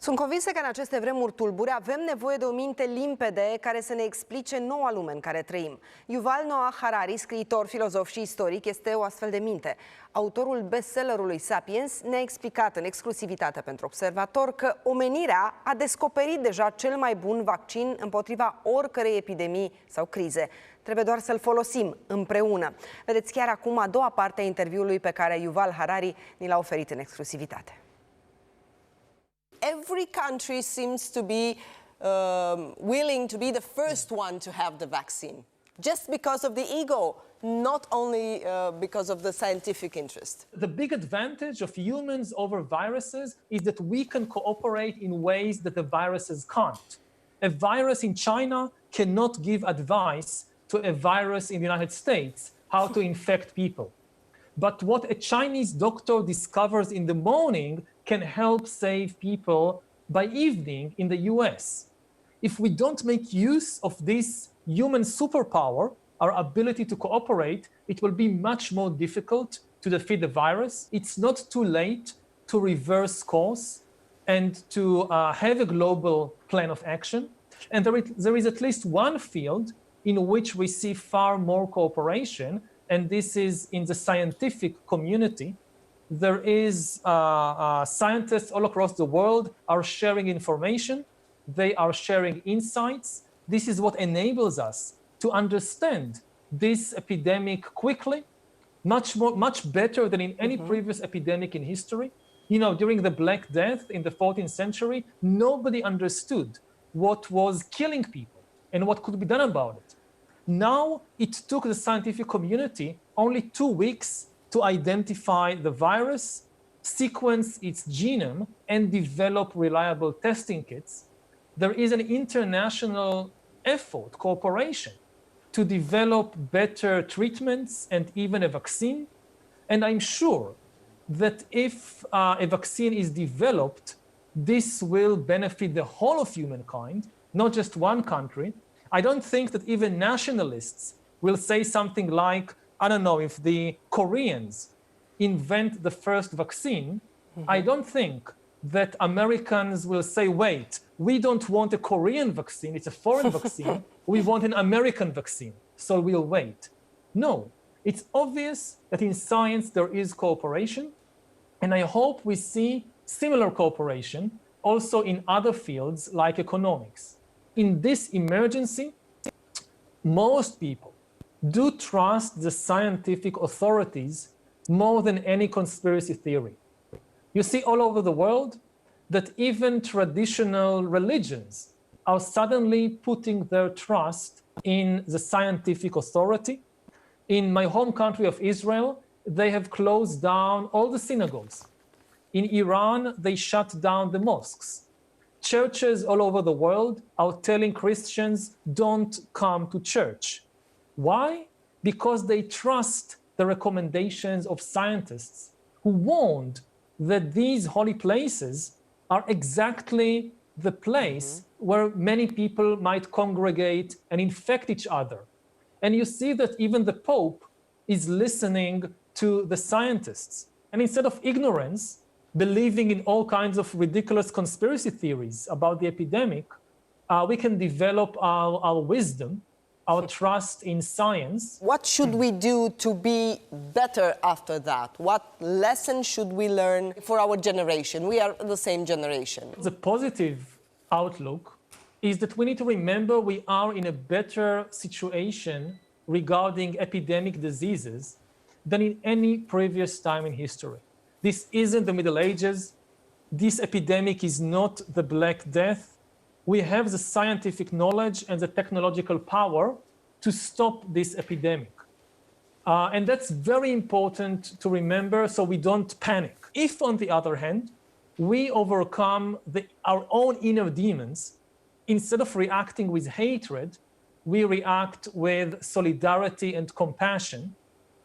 Sunt convinsă că în aceste vremuri tulburi avem nevoie de o minte limpede care să ne explice noua lume în care trăim. Yuval Noah Harari, scriitor, filosof și istoric, este o astfel de minte. Autorul bestsellerului Sapiens ne-a explicat în exclusivitate pentru Observator că omenirea a descoperit deja cel mai bun vaccin împotriva oricărei epidemii sau crize. Trebuie doar să-l folosim împreună. Vedeți chiar acum a doua parte a interviului pe care Yuval Harari ni l-a oferit în exclusivitate. Every country seems to be willing to be the first one to have the vaccine, just because of the ego, not only because of the scientific interest. The big advantage of humans over viruses is that we can cooperate in ways that the viruses can't. A virus in China cannot give advice to a virus in the United States how to infect people. But what a Chinese doctor discovers in the morning can help save people by evening in the US. If we don't make use of this human superpower, our ability to cooperate, it will be much more difficult to defeat the virus. It's not too late to reverse course and to have a global plan of action. And there is at least one field in which we see far more cooperation, and this is in the scientific community. There is scientists all across the world are sharing information. They are sharing insights. This is what enables us to understand this epidemic quickly, much better than in any previous epidemic in history. You know, during the Black Death in the 14th century, nobody understood what was killing people and what could be done about it. Now, it took the scientific community only 2 weeks to identify the virus, sequence its genome, and develop reliable testing kits. There is an international effort, cooperation, to develop better treatments and even a vaccine. And I'm sure that if a vaccine is developed, this will benefit the whole of humankind, not just one country. I don't think that even nationalists will say something like, I don't know, if the Koreans invent the first vaccine, I don't think that Americans will say, wait, we don't want a Korean vaccine, it's a foreign vaccine, we want an American vaccine, so we'll wait. No, it's obvious that in science there is cooperation, and I hope we see similar cooperation also in other fields like economics. In this emergency, most people do trust the scientific authorities more than any conspiracy theory. You see all over the world that even traditional religions are suddenly putting their trust in the scientific authority. In my home country of Israel, they have closed down all the synagogues. In Iran, they shut down the mosques. Churches all over the world are telling Christians, don't come to church. Why? Because they trust the recommendations of scientists who warned that these holy places are exactly the place where many people might congregate and infect each other. And you see that even the Pope is listening to the scientists. And instead of ignorance, believing in all kinds of ridiculous conspiracy theories about the epidemic, we can develop our wisdom, our trust in science. What should we do to be better after that? What lessons should we learn for our generation? We are the same generation. The positive outlook is that we need to remember we are in a better situation regarding epidemic diseases than in any previous time in history. This isn't the Middle Ages. This epidemic is not the Black Death. We have the scientific knowledge and the technological power to stop this epidemic. And that's very important to remember so we don't panic. If, on the other hand, we overcome our own inner demons, instead of reacting with hatred, we react with solidarity and compassion.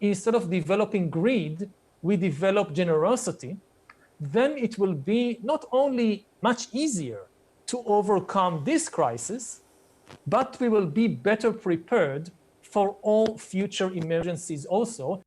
Instead of developing greed, we develop generosity, then it will be not only much easier to overcome this crisis, but we will be better prepared for all future emergencies also.